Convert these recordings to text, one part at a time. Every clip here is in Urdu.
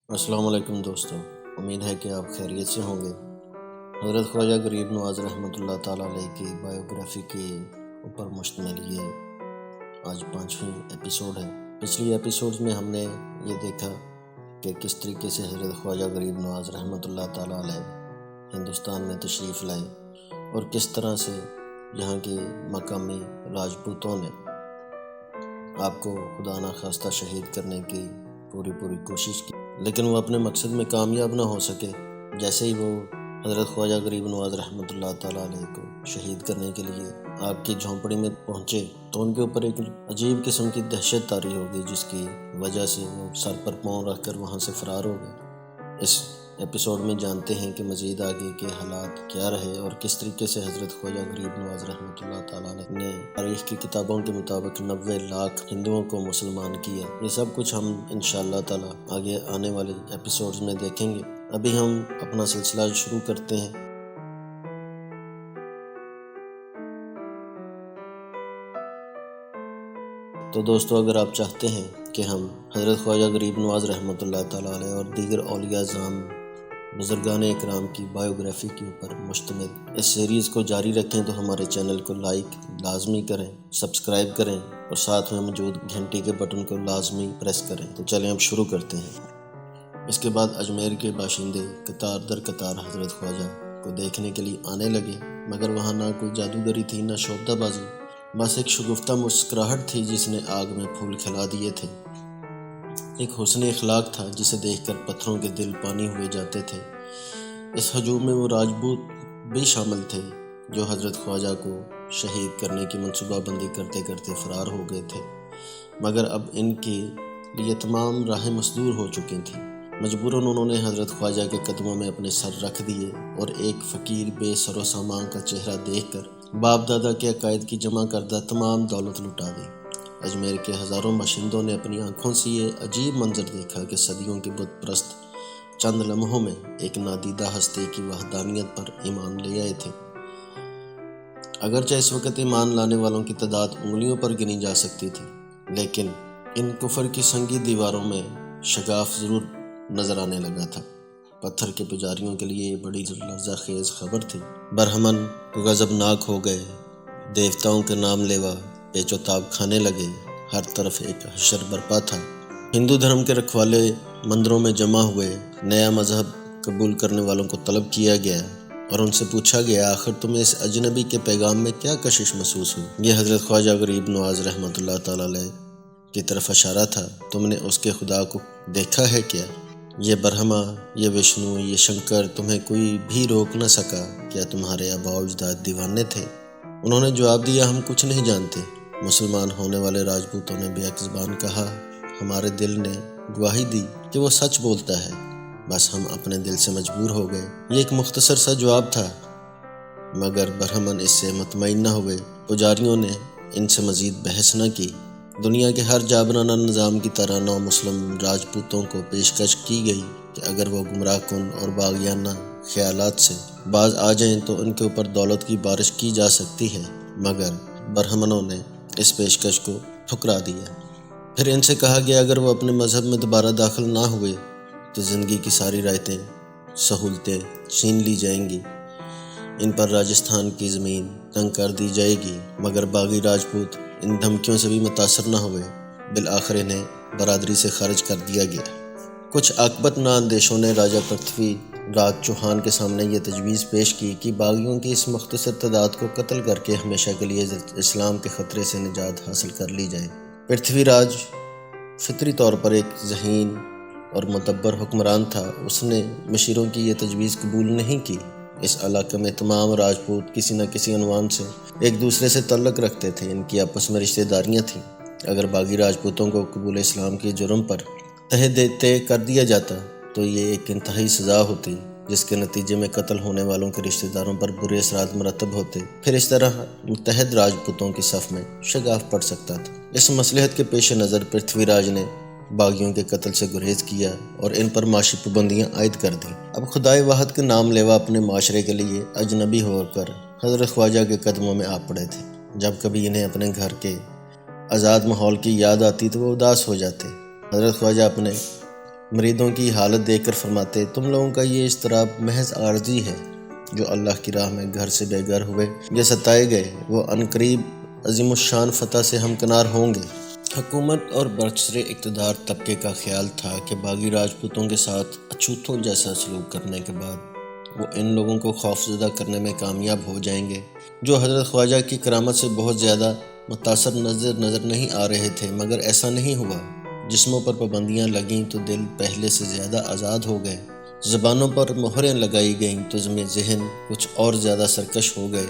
السلام علیکم دوستو، امید ہے کہ آپ خیریت سے ہوں گے۔ حضرت خواجہ غریب نواز رحمۃ اللہ تعالیٰ علیہ کی بایوگرافی کے اوپر مشتمل یہ آج 5ویں ایپیسوڈ ہے۔ پچھلی ایپیسوڈز میں ہم نے یہ دیکھا کہ کس طریقے سے حضرت خواجہ غریب نواز رحمۃ اللہ تعالیٰ علیہ ہندوستان میں تشریف لائے اور کس طرح سے یہاں کے مقامی راجپوتوں نے آپ کو خدا نخواستہ شہید کرنے کی پوری کوشش کی، لیکن وہ اپنے مقصد میں کامیاب نہ ہو سکے۔ جیسے ہی وہ حضرت خواجہ غریب نواز رحمۃ اللہ تعالیٰ علیہ کو شہید کرنے کے لیے آپ کی جھونپڑی میں پہنچے تو ان کے اوپر ایک عجیب قسم کی دہشت طاری ہو گئی، جس کی وجہ سے وہ سر پر پاؤں رکھ کر وہاں سے فرار ہو گئے۔ اس ایپیسوڈ میں جانتے ہیں کہ مزید آگے کے حالات کیا رہے اور کس طریقے سے حضرت خواجہ غریب نواز رحمۃ اللہ تعالیٰ نے تاریخ کی کتابوں کے مطابق 90 لاکھ ہندوؤں کو مسلمان کیا۔ یہ سب کچھ ہم انشاءاللہ تعالیٰ آگے آنے والے ایپیسوڈز میں دیکھیں گے۔ ابھی ہم اپنا سلسلہ شروع کرتے ہیں۔ تو دوستو، اگر آپ چاہتے ہیں کہ ہم حضرت خواجہ غریب نواز رحمۃ اللہ تعالیٰ علیہ اور دیگر اولیاء اعظام بزرگان اکرام کی بایوگرافی کے اوپر مشتمل اس سیریز کو جاری رکھیں تو ہمارے چینل کو لائک لازمی کریں، سبسکرائب کریں اور ساتھ میں موجود گھنٹی کے بٹن کو لازمی پریس کریں۔ تو چلیں اب شروع کرتے ہیں۔ اس کے بعد اجمیر کے باشندے قطار در قطار حضرت خواجہ کو دیکھنے کے لیے آنے لگے، مگر وہاں نہ کوئی جادوگری تھی، نہ شعبدہ بازی، بس ایک شگفتہ مسکراہٹ تھی جس نے آگ میں پھول کھلا دیے تھے۔ ایک حسن اخلاق تھا جسے دیکھ کر پتھروں کے دل پانی ہوئے جاتے تھے۔ اس ہجوم میں وہ راجپوت بھی شامل تھے جو حضرت خواجہ کو شہید کرنے کی منصوبہ بندی کرتے کرتے فرار ہو گئے تھے، مگر اب ان کے لیے تمام راہیں مسدود ہو چکی تھیں۔ مجبوراً انہوں نے حضرت خواجہ کے قدموں میں اپنے سر رکھ دیے اور ایک فقیر بے سر و سامان کا چہرہ دیکھ کر باپ دادا کے عقائد کی جمع کردہ تمام دولت لٹا دی۔ اجمیر کے ہزاروں باشندوں نے اپنی آنکھوں سے یہ عجیب منظر دیکھا کہ صدیوں کے بت پرست چند لمحوں میں ایک نادیدہ ہستی کی وحدانیت پر ایمان لے آئے تھے۔ اگرچہ اس وقت ایمان لانے والوں کی تعداد انگلیوں پر گنی جا سکتی تھی، لیکن ان کفر کی سنگی دیواروں میں شگاف ضرور نظر آنے لگا تھا۔ پتھر کے پجاریوں کے لیے یہ بڑی لرزہ خیز خبر تھی۔ برہمن غضبناک ہو گئے، دیوتاؤں کے نام لیوا پیچ و تاب کھانے لگے، ہر طرف ایک حشر برپا تھا۔ ہندو دھرم کے رکھوالے مندروں میں جمع ہوئے، نیا مذہب قبول کرنے والوں کو طلب کیا گیا اور ان سے پوچھا گیا، آخر تمہیں اس اجنبی کے پیغام میں کیا کشش محسوس ہوئی؟ یہ حضرت خواجہ غریب نواز رحمۃ اللہ تعالیٰ علیہ کی طرف اشارہ تھا۔ تم نے اس کے خدا کو دیکھا ہے کیا؟ یہ برہما، یہ وشنو، یہ شنکر تمہیں کوئی بھی روک نہ سکا۔ کیا تمہارے آباء و اجداد دیوانے تھے؟ انہوں نے جواب دیا، ہم کچھ نہیں جانتے۔ مسلمان ہونے والے راجپوتوں نے بے یک زبان کہا، ہمارے دل نے گواہی دی کہ وہ سچ بولتا ہے، بس ہم اپنے دل سے مجبور ہو گئے۔ یہ ایک مختصر سا جواب تھا، مگر برہمن اس سے مطمئن نہ ہوئے۔ پجاریوں نے ان سے مزید بحث نہ کی۔ دنیا کے ہر جابرانہ نظام کی طرح نو مسلم راجپوتوں کو پیشکش کی گئی کہ اگر وہ گمراہ کن اور باغیانہ خیالات سے باز آ جائیں تو ان کے اوپر دولت کی بارش کی جا سکتی ہے، مگر برہمنوں نے اس پیشکش کو ٹھکرا دیا۔ پھر ان سے کہا گیا، اگر وہ اپنے مذہب میں دوبارہ داخل نہ ہوئے تو زندگی کی ساری رعایتیں سہولتیں چھین لی جائیں گی، ان پر راجستھان کی زمین تنگ کر دی جائے گی۔ مگر باغی راجپوت ان دھمکیوں سے بھی متاثر نہ ہوئے، بالآخر انہیں برادری سے خارج کر دیا گیا۔ کچھ عاقبت نہ اندیشوں نے راجہ پرتھوی راج چوہان کے سامنے یہ تجویز پیش کی کہ باغیوں کی اس مختصر تعداد کو قتل کر کے ہمیشہ کے لیے اسلام کے خطرے سے نجات حاصل کر لی جائے۔ پرتھوی راج فطری طور پر ایک ذہین اور مدبر حکمران تھا، اس نے مشیروں کی یہ تجویز قبول نہیں کی۔ اس علاقے میں تمام راجپوت کسی نہ کسی عنوان سے ایک دوسرے سے تعلق رکھتے تھے، ان کی آپس میں رشتہ داریاں تھیں۔ اگر باغی راجپوتوں کو قبول اسلام کی جرم پر طے کر دیا جاتا تو یہ ایک انتہائی سزا ہوتی، جس کے نتیجے میں قتل ہونے والوں کے رشتہ داروں پر برے اثرات مرتب ہوتے۔ پھر اس طرح متحد راجپوتوں کی صف میں شگاف پڑ سکتا تھا۔ اس مصلحت کے پیش نظر پرتھوی راج نے باغیوں کے قتل سے گریز کیا اور ان پر معاشی پابندیاں عائد کر دیں۔ اب خدائے واحد کے نام لیوا اپنے معاشرے کے لیے اجنبی ہو کر حضرت خواجہ کے قدموں میں آ پڑے تھے۔ جب کبھی انہیں اپنے گھر کے آزاد ماحول کی یاد آتی تو وہ اداس ہو جاتے۔ حضرت خواجہ اپنے مریدوں کی حالت دیکھ کر فرماتے، تم لوگوں کا یہ اضطراب محض عارضی ہے۔ جو اللہ کی راہ میں گھر سے بے گھر ہوئے یا ستائے گئے، وہ عنقریب عظیم الشان فتح سے ہمکنار ہوں گے۔ حکومت اور برسر اقتدار طبقے کا خیال تھا کہ باغی راجپوتوں کے ساتھ اچھوتوں جیسا سلوک کرنے کے بعد وہ ان لوگوں کو خوفزدہ کرنے میں کامیاب ہو جائیں گے جو حضرت خواجہ کی کرامت سے بہت زیادہ متاثر نظر نہیں آ رہے تھے، مگر ایسا نہیں ہوا۔ جسموں پر پابندیاں لگیں تو دل پہلے سے زیادہ آزاد ہو گئے، زبانوں پر مہریں لگائی گئیں تو ذہن کچھ اور زیادہ سرکش ہو گئے۔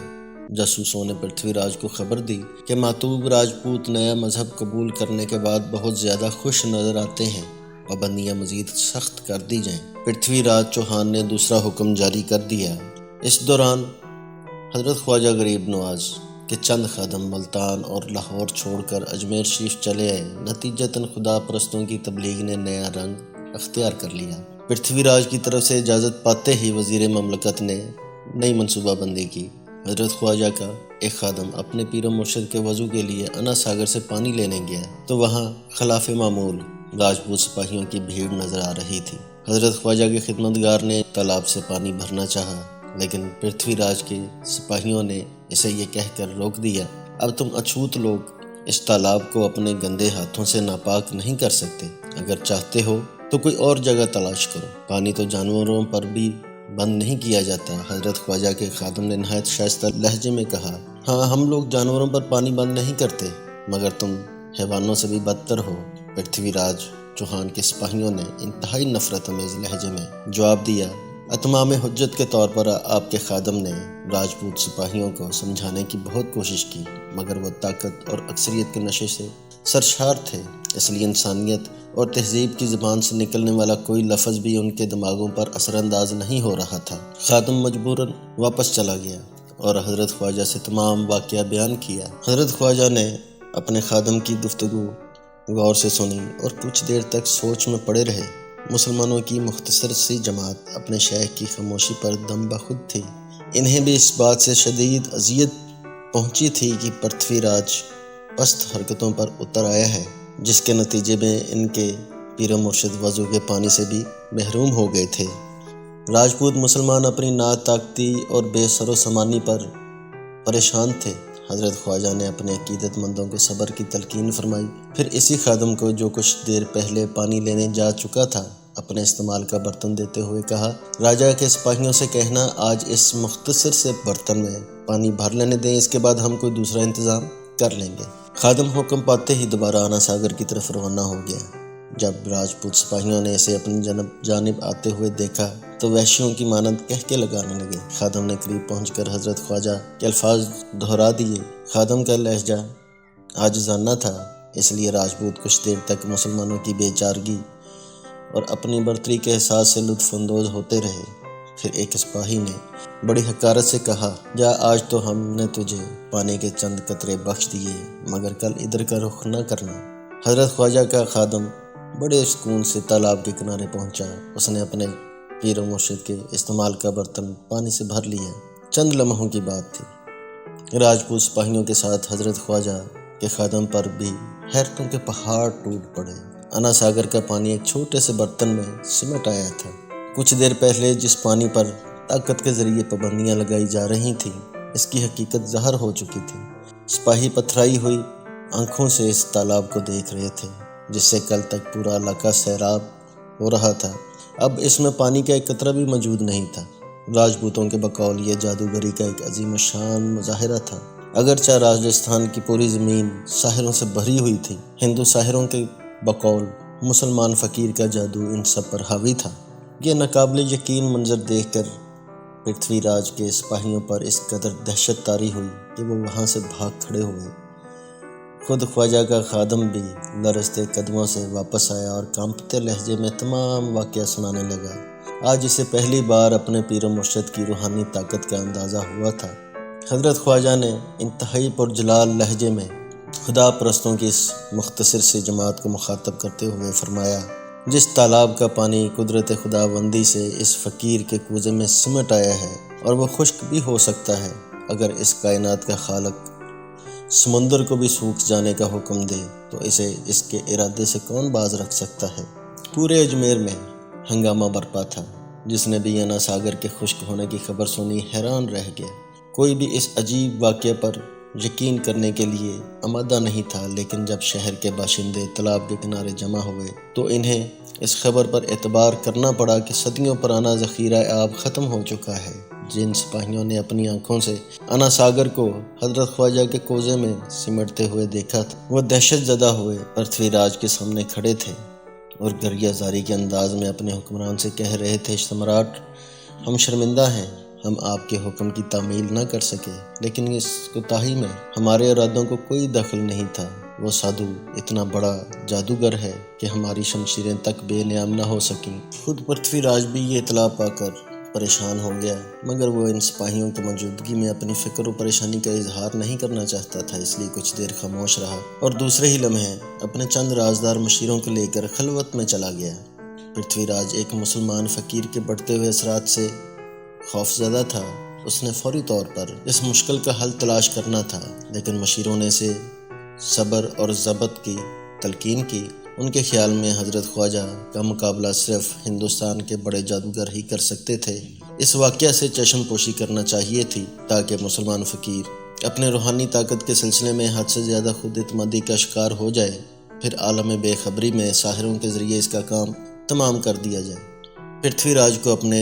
جاسوسوں نے پرتھوی راج کو خبر دی کہ ماتوب راجپوت نیا مذہب قبول کرنے کے بعد بہت زیادہ خوش نظر آتے ہیں، پابندیاں مزید سخت کر دی جائیں۔ پرتھوی راج چوہان نے دوسرا حکم جاری کر دیا۔ اس دوران حضرت خواجہ غریب نواز کے چند خادم ملتان اور لاہور چھوڑ کر اجمیر شریف چلے آئے۔ نتیجتاً خدا پرستوں کی تبلیغ نے نیا رنگ اختیار کر لیا۔ پرتھوی راج کی طرف سے اجازت پاتے ہی وزیر مملکت نے نئی منصوبہ بندی کی۔ حضرت خواجہ کا ایک خادم اپنے پیر و مرشد کے وضو کے لیے انا ساگر سے پانی لینے گیا تو وہاں خلاف معمول راجپوت سپاہیوں کی بھیڑ نظر آ رہی تھی۔ حضرت خواجہ کے خدمتگار نے تالاب سے پانی بھرنا چاہا، لیکن پرتھوی راج کے سپاہیوں نے اسے یہ کہہ کر روک دیا، اب تم اچھوت لوگ اس تالاب کو اپنے گندے ہاتھوں سے ناپاک نہیں کر سکتے، اگر چاہتے ہو تو کوئی اور جگہ تلاش کرو، پانی تو جانوروں پر بھی بند نہیں کیا جاتا۔ حضرت خواجہ کے خادم نے نہایت شائستہ لہجے میں کہا، ہاں ہم لوگ جانوروں پر پانی بند نہیں کرتے، مگر تم حیوانوں سے بھی بدتر ہو۔ پرتھوی راج چوہان کے سپاہیوں نے انتہائی نفرت امیز لہجے میں جواب دیا۔ اتمام حجت کے طور پر آپ کے خادم نے راجپوت سپاہیوں کو سمجھانے کی بہت کوشش کی، مگر وہ طاقت اور اکثریت کے نشے سے سرشار تھے، اس لیے انسانیت اور تہذیب کی زبان سے نکلنے والا کوئی لفظ بھی ان کے دماغوں پر اثر انداز نہیں ہو رہا تھا۔ خادم مجبوراً واپس چلا گیا اور حضرت خواجہ سے تمام واقعہ بیان کیا۔ حضرت خواجہ نے اپنے خادم کی گفتگو غور سے سنی اور کچھ دیر تک سوچ میں پڑے رہے۔ مسلمانوں کی مختصر سی جماعت اپنے شیخ کی خاموشی پر دم بخود تھی۔ انہیں بھی اس بات سے شدید اذیت پہنچی تھی کہ پرتھوی راج پست حرکتوں پر اتر آیا ہے، جس کے نتیجے میں ان کے پیر و مرشد وضو کے پانی سے بھی محروم ہو گئے تھے۔ راجپوت مسلمان اپنی ناطاقتی اور بے سر و سامانی پر پریشان تھے۔ حضرت خواجہ نے اپنے عقیدت مندوں کو صبر کی تلقین فرمائی، پھر اسی خادم کو جو کچھ دیر پہلے پانی لینے جا چکا تھا اپنے استعمال کا برتن دیتے ہوئے کہا، راجہ کے سپاہیوں سے کہنا آج اس مختصر سے برتن میں پانی بھر لینے دیں، اس کے بعد ہم کوئی دوسرا انتظام کر لیں گے۔ خادم حکم پاتے ہی دوبارہ انا ساگر کی طرف روانہ ہو گیا۔ جب راجپوت سپاہیوں نے اسے اپنی جانب آتے ہوئے دیکھا تو وحشیوں کی مانند کہکے لگانے لگے۔ خادم نے قریب پہنچ کر حضرت خواجہ کے الفاظ دہرا دیے۔ خادم کا لہجہ عاجزانہ تھا، اس لیے راجپوت کچھ دیر تک مسلمانوں کی بے چارگی اور اپنی برتری کے احساس سے لطف اندوز ہوتے رہے۔ پھر ایک سپاہی نے بڑی حقارت سے کہا، جا آج تو ہم نے تجھے پانی کے چند قطرے بخش دیے، مگر کل ادھر کا رخ نہ کرنا۔ حضرت خواجہ کا خادم بڑے سکون سے تالاب کے کنارے پہنچا۔ اس نے اپنے پیر و مرشد کے استعمال کا برتن پانی سے بھر لیا۔ چند لمحوں کی بات تھی، راجپوت سپاہیوں کے ساتھ حضرت خواجہ کے خادم پر بھی حیرتوں کے پہاڑ ٹوٹ پڑے۔ انا ساگر کا پانی ایک چھوٹے سے برتن میں سمٹ آیا تھا۔ کچھ دیر پہلے جس پانی پر طاقت کے ذریعے پابندیاں لگائی جا رہی تھیں، اس کی حقیقت ظاہر ہو چکی تھی۔ سپاہی پتھرائی ہوئی آنکھوں سے اس تالاب کو دیکھ رہے تھے، جس سے کل تک پورا علاقہ سیراب ہو رہا تھا۔ اب اس میں پانی کا ایک قطرہ بھی موجود نہیں تھا۔ راجپوتوں کے بقول یہ جادوگری کا ایک عظیم الشان مظاہرہ تھا۔ اگرچہ راجستھان کی پوری زمین ساحروں سے بھری ہوئی تھی، ہندو ساحروں کے بقول مسلمان فقیر کا جادو ان سب پر حاوی تھا۔ یہ ناقابل یقین منظر دیکھ کر پرتھوی راج کے سپاہیوں پر اس قدر دہشت طاری ہوئی کہ وہ وہاں سے بھاگ کھڑے ہوئے۔ خود خواجہ کا خادم بھی لرزتے قدموں سے واپس آیا اور کانپتے لہجے میں تمام واقعہ سنانے لگا۔ آج اسے پہلی بار اپنے پیر و مرشد کی روحانی طاقت کا اندازہ ہوا تھا۔ حضرت خواجہ نے انتہائی پرجلال لہجے میں خدا پرستوں کی اس مختصر سی جماعت کو مخاطب کرتے ہوئے فرمایا، جس تالاب کا پانی قدرت خداوندی سے اس فقیر کے کوزے میں سمٹ آیا ہے اور وہ خشک بھی ہو سکتا ہے، اگر اس کائنات کا خالق سمندر کو بھی سوکھ جانے کا حکم دے تو اسے اس کے ارادے سے کون باز رکھ سکتا ہے؟ پورے اجمیر میں ہنگامہ برپا تھا۔ جس نے بھی انا ساگر کے خشک ہونے کی خبر سنی حیران رہ گیا۔ کوئی بھی اس عجیب واقعے پر یقین کرنے کے لیے آمادہ نہیں تھا، لیکن جب شہر کے باشندے تالاب کے کنارے جمع ہوئے تو انہیں اس خبر پر اعتبار کرنا پڑا کہ صدیوں پرانا ذخیرہ آب ختم ہو چکا ہے۔ جن سپاہیوں نے اپنی آنکھوں سے انا ساگر کو حضرت خواجہ کے کوزے میں سمٹتے ہوئے دیکھا تھا، وہ دہشت زدہ ہوئے پرتھوی راج کے سامنے کھڑے تھے اور گریہ زاری کے انداز میں اپنے حکمران سے کہہ رہے تھے، سمراٹ، ہم شرمندہ ہیں، ہم آپ کے حکم کی تعمیل نہ کر سکے، لیکن اس کوتاہی میں ہمارے ارادوں کو کوئی دخل نہیں تھا۔ وہ سادھو اتنا بڑا جادوگر ہے کہ ہماری شمشیریں تک بے نیام نہ ہو سکیں۔ خود پرتھوی راج بھی یہ اطلاع پا کر پریشان ہو گیا، مگر وہ ان سپاہیوں کی موجودگی میں اپنی فکر و پریشانی کا اظہار نہیں کرنا چاہتا تھا، اس لیے کچھ دیر خاموش رہا اور دوسرے ہی لمحے اپنے چند رازدار مشیروں کو لے کر خلوت میں چلا گیا۔ پرتھوی راج ایک مسلمان فقیر کے بڑھتے ہوئے اثرات سے خوف زدہ تھا۔ اس نے فوری طور پر اس مشکل کا حل تلاش کرنا تھا، لیکن مشیروں نے اسے صبر اور ضبط کی تلقین کی۔ ان کے خیال میں حضرت خواجہ کا مقابلہ صرف ہندوستان کے بڑے جادوگر ہی کر سکتے تھے۔ اس واقعہ سے چشم پوشی کرنا چاہیے تھی تاکہ مسلمان فقیر اپنے روحانی طاقت کے سلسلے میں حد سے زیادہ خود اعتمادی کا شکار ہو جائے، پھر عالم بے خبری میں ساحروں کے ذریعے اس کا کام تمام کر دیا جائے۔ پرتھوی راج کو اپنے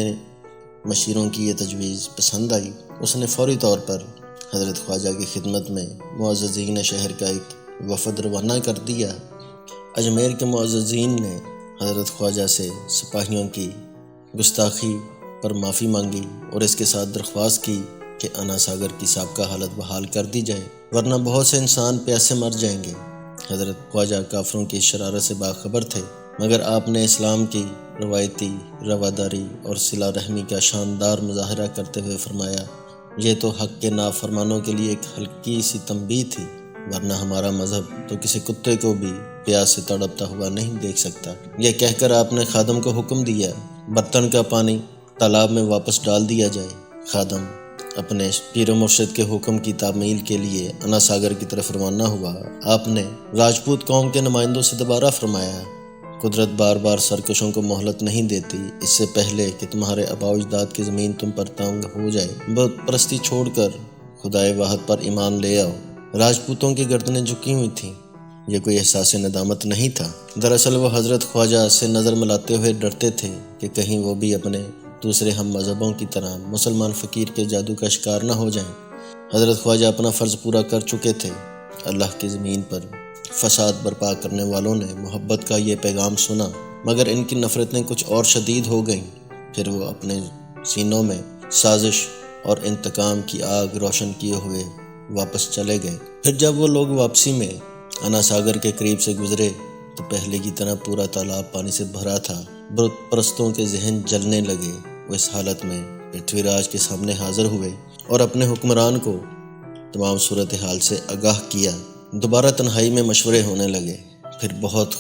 مشیروں کی یہ تجویز پسند آئی۔ اس نے فوری طور پر حضرت خواجہ کی خدمت میں معززین شہر کا ایک وفد روانہ کر دیا۔ اجمیر کے معززین نے حضرت خواجہ سے سپاہیوں کی گستاخی پر معافی مانگی اور اس کے ساتھ درخواست کی کہ انا ساگر کی سابقہ حالت بحال کر دی جائے، ورنہ بہت سے انسان پیاسے مر جائیں گے۔ حضرت خواجہ کافروں کی شرارت سے باخبر تھے، مگر آپ نے اسلام کی روایتی رواداری اور صلہ رحمی کا شاندار مظاہرہ کرتے ہوئے فرمایا، یہ تو حق کے نافرمانوں کے لیے ایک ہلکی سی تنبیہ تھی، ورنہ ہمارا مذہب تو کسی کتے کو بھی پیاس سے تڑپتا ہوا نہیں دیکھ سکتا۔ یہ کہہ کر آپ نے خادم کو حکم دیا، برتن کا پانی تالاب میں واپس ڈال دیا جائے۔ خادم اپنے پیر و مرشد کے حکم کی تعمیل کے لیے انا ساگر کی طرف روانہ ہوا۔ آپ نے راجپوت قوم کے نمائندوں سے دوبارہ فرمایا، قدرت بار بار سرکشوں کو مہلت نہیں دیتی، اس سے پہلے کہ تمہارے آباء و اجداد کی زمین تم پر تنگ ہو جائے، بت پرستی چھوڑ کر خدائے واحد پر ایمان لے آؤ۔ راجپوتوں کی گردنیں جھکی ہوئی تھیں، یہ کوئی احساس ندامت نہیں تھا، دراصل وہ حضرت خواجہ سے نظر ملاتے ہوئے ڈرتے تھے کہ کہیں وہ بھی اپنے دوسرے ہم مذہبوں کی طرح مسلمان فقیر کے جادو کا شکار نہ ہو جائیں۔ حضرت خواجہ اپنا فرض پورا کر چکے تھے۔ اللہ کی زمین پر فساد برپا کرنے والوں نے محبت کا یہ پیغام سنا، مگر ان کی نفرتیں کچھ اور شدید ہو گئیں۔ پھر وہ اپنے سینوں میں سازش اور انتقام کی آگ روشن کیے ہوئے واپس چلے گئے۔ پھر جب وہ لوگ واپسی میں انا ساگر کے قریب سے گزرے تو پہلے کی طرح پورا تالاب پانی سے بھرا تھا۔ بت پرستوں کے ذہن جلنے لگے۔ وہ اس حالت میں پرتھوی راج کے سامنے حاضر ہوئے اور اپنے حکمران کو تمام صورتحال سے آگاہ کیا۔ دوبارہ تنہائی میں مشورے ہونے لگے۔ پھر بہت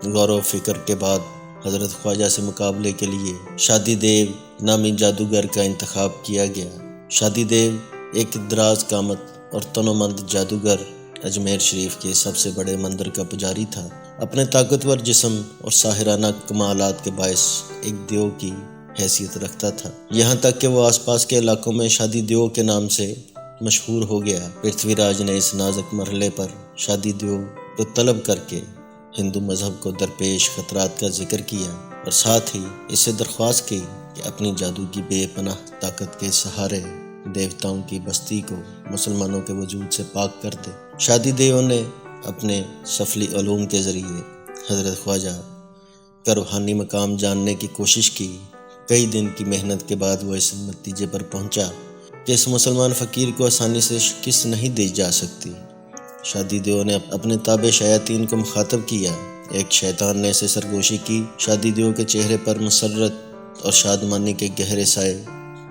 غور و فکر کے بعد حضرت خواجہ سے مقابلے کے لیے شادی دیو نامی جادوگر کا انتخاب کیا گیا۔ شادی دیو ایک دراز قامت اور تنومند جادوگر اجمیر شریف کے سب سے بڑے مندر کا پجاری تھا۔ اپنے طاقتور جسم اور ساحرانہ کمالات کے باعث ایک دیو کی حیثیت رکھتا تھا، یہاں تک کہ وہ آس پاس کے علاقوں میں شادی دیو کے نام سے مشہور ہو گیا۔ پرتھوی راج نے اس نازک مرحلے پر شادی دیو کو طلب کر کے ہندو مذہب کو درپیش خطرات کا ذکر کیا اور ساتھ ہی اس سے درخواست کی کہ اپنی جادو کی بے پناہ طاقت کے سہارے دیوتاؤں کی بستی کو مسلمانوں کے وجود سے پاک کر دے۔ شادی دیو نے اپنے سفلی علوم کے ذریعے حضرت خواجہ کا روحانی مقام جاننے کی کوشش کی۔ کئی دن کی محنت کے بعد وہ اس نتیجے پر پہنچا کہ اس مسلمان فقیر کو آسانی سے شکست نہیں دی جا سکتی۔ شادی دیو نے اپنے تابع شیاطین کو مخاطب کیا۔ ایک شیطان نے اسے سرگوشی کی۔ شادی دیو کے چہرے پر مسرت اور شادمانی کے گہرے سائے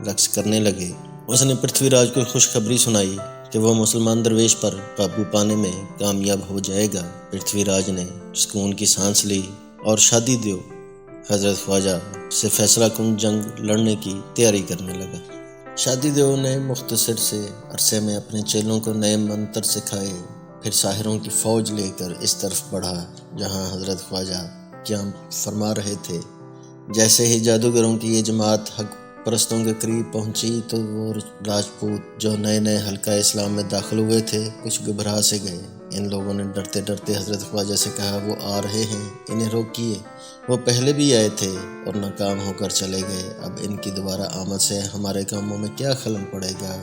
رقص کرنے لگے۔ اس نے پرتھوی راج کو خوشخبری سنائی کہ وہ مسلمان درویش پر قابو پانے میں کامیاب ہو جائے گا۔ پرتھوی راج نے سکون کی سانس لی اور شادی دیو حضرت خواجہ سے فیصلہ کن جنگ لڑنے کی تیاری کرنے لگا۔ شادی دیو نے مختصر سے عرصے میں اپنے چیلوں کو نئے منتر سکھائے، پھر ساحروں کی فوج لے کر اس طرف بڑھا جہاں حضرت خواجہ قیام فرما رہے تھے۔ جیسے ہی جادوگروں کی یہ جماعت حق پرستوں کے قریب پہنچی تو وہ راجپوت جو نئے نئے حلقہ اسلام میں داخل ہوئے تھے کچھ گھبرا سے گئے۔ ان لوگوں نے ڈرتے ڈرتے حضرت خواجہ سے کہا، وہ آ رہے ہیں، انہیں روکیے، وہ پہلے بھی آئے تھے اور ناکام ہو کر چلے گئے، اب ان کی دوبارہ آمد سے ہمارے کاموں میں کیا خلل پڑے گا؟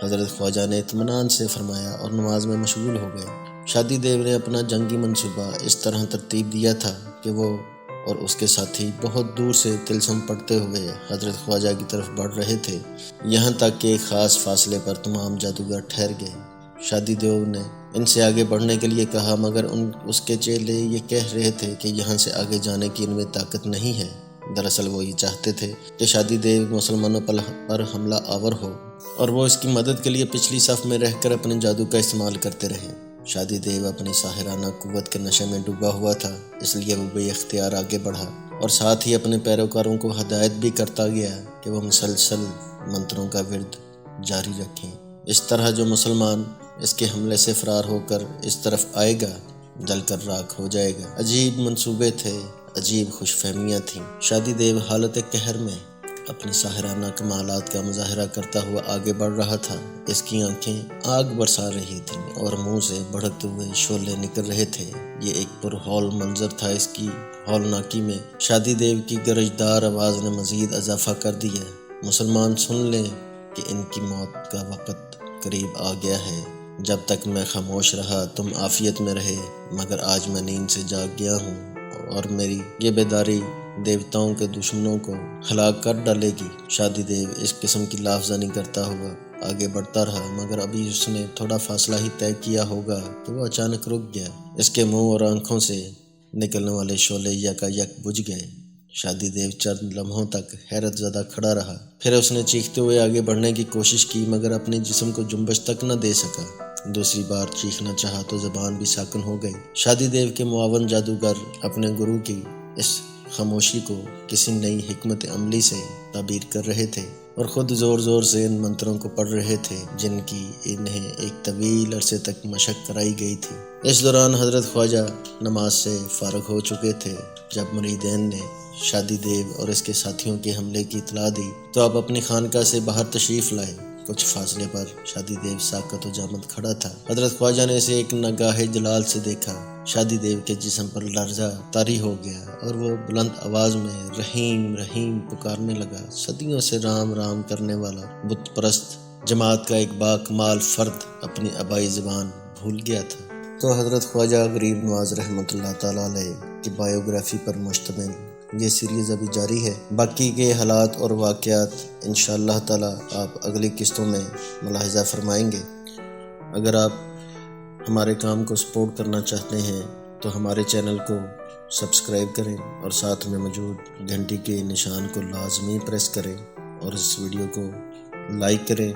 حضرت خواجہ نے اطمینان سے فرمایا اور نماز میں مشغول ہو گئے۔ شادی دیو نے اپنا جنگی منصوبہ اس طرح ترتیب دیا تھا کہ وہ اور اس کے ساتھی بہت دور سے طلسم پڑھتے ہوئے حضرت خواجہ کی طرف بڑھ رہے تھے، یہاں تک کہ ایک خاص فاصلے پر تمام جادوگر ٹھہر گئے۔ شادی دیو نے ان سے آگے بڑھنے کے لیے کہا، مگر اس کے چیلے یہ کہہ رہے تھے کہ یہاں سے آگے جانے کی ان میں طاقت نہیں ہے۔ دراصل وہ یہ چاہتے تھے کہ شادی دیو مسلمانوں پر حملہ آور ہو اور وہ اس کی مدد کے لیے پچھلی صف میں رہ کر اپنے جادو کا استعمال کرتے رہیں۔ شادی دیو اپنی ساحرانہ قوت کے نشے میں ڈوبا ہوا تھا، اس لیے وہ بے اختیار آگے بڑھا اور ساتھ ہی اپنے پیروکاروں کو ہدایت بھی کرتا گیا کہ وہ مسلسل منتروں کا ورد جاری رکھیں۔ اس طرح جو مسلمان اس کے حملے سے فرار ہو کر اس طرف آئے گا جل کر راکھ ہو جائے گا۔ عجیب منصوبے تھے، عجیب خوش فہمیاں تھیں۔ شادی دیو حالت قہر میں اپنی ساحرانہ کمالات کا مظاہرہ کرتا ہوا آگے بڑھ رہا تھا۔ اس کی آنکھیں آگ برسا رہی تھیں اور منہ سے بھڑکتے ہوئے شعلے نکل رہے تھے۔ یہ ایک پرہول منظر تھا۔ اس کی ہولناکی میں شادی دیو کی گرجدار آواز نے مزید اضافہ کر دیا، مسلمان سن لیں کہ ان کی موت کا وقت قریب آ گیا ہے۔ جب تک میں خاموش رہا تم عافیت میں رہے، مگر آج میں نیند سے جاگ گیا ہوں اور میری یہ بیداری دیوتاؤں کے دشمنوں کو ہلاک کر ڈالے گی۔ شادی دیو اس قسم کی لافزانی کرتا ہوا آگے بڑھتا رہا، مگر ابھی اس نے تھوڑا فاصلہ ہی طے کیا ہوگا کہ وہ اچانک رک گیا۔ اس کے منہ اور آنکھوں سے نکلنے والے شعلے یکا یک بجھ گئے۔ شادی دیو چند لمحوں تک حیرت زدہ کھڑا رہا، پھر اس نے چیختے ہوئے آگے بڑھنے کی کوشش کی، مگر اپنے جسم کو جنبش تک نہ دے سکا۔ دوسری بار چیخنا چاہا تو زبان بھی ساکن ہو گئی۔ شادی دیو کے معاون جادوگر اپنے گرو کی اس خاموشی کو کسی نئی حکمت عملی سے تعبیر کر رہے تھے اور خود زور زور سے ان منتروں کو پڑھ رہے تھے جن کی انہیں ایک طویل عرصے تک مشق کرائی گئی تھی۔ اس دوران حضرت خواجہ نماز سے فارغ ہو چکے تھے۔ جب مریدین نے شادی دیو اور اس کے ساتھیوں کے حملے کی اطلاع دی تو آپ اپنی خانقاہ سے باہر تشریف لائے۔ کچھ فاصلے پر شادی دیو ساکت و جامد کھڑا تھا۔ حضرت خواجہ نے اسے ایک نگاہ جلال سے دیکھا۔ شادی دیو کے جسم پر لرزہ طاری ہو گیا اور وہ بلند آواز میں رحیم رحیم پکارنے لگا۔ صدیوں سے رام رام کرنے والا بت پرست جماعت کا ایک باکمال فرد اپنی آبائی زبان بھول گیا تھا۔ تو حضرت خواجہ غریب نواز رحمۃ اللہ تعالیٰ علیہ کی بایوگرافی پر مشتمل یہ سیریز ابھی جاری ہے۔ باقی کے حالات اور واقعات انشاءاللہ تعالیٰ آپ اگلی قسطوں میں ملاحظہ فرمائیں گے۔ اگر آپ ہمارے کام کو سپورٹ کرنا چاہتے ہیں تو ہمارے چینل کو سبسکرائب کریں اور ساتھ میں موجود گھنٹی کے نشان کو لازمی پریس کریں اور اس ویڈیو کو لائک کریں۔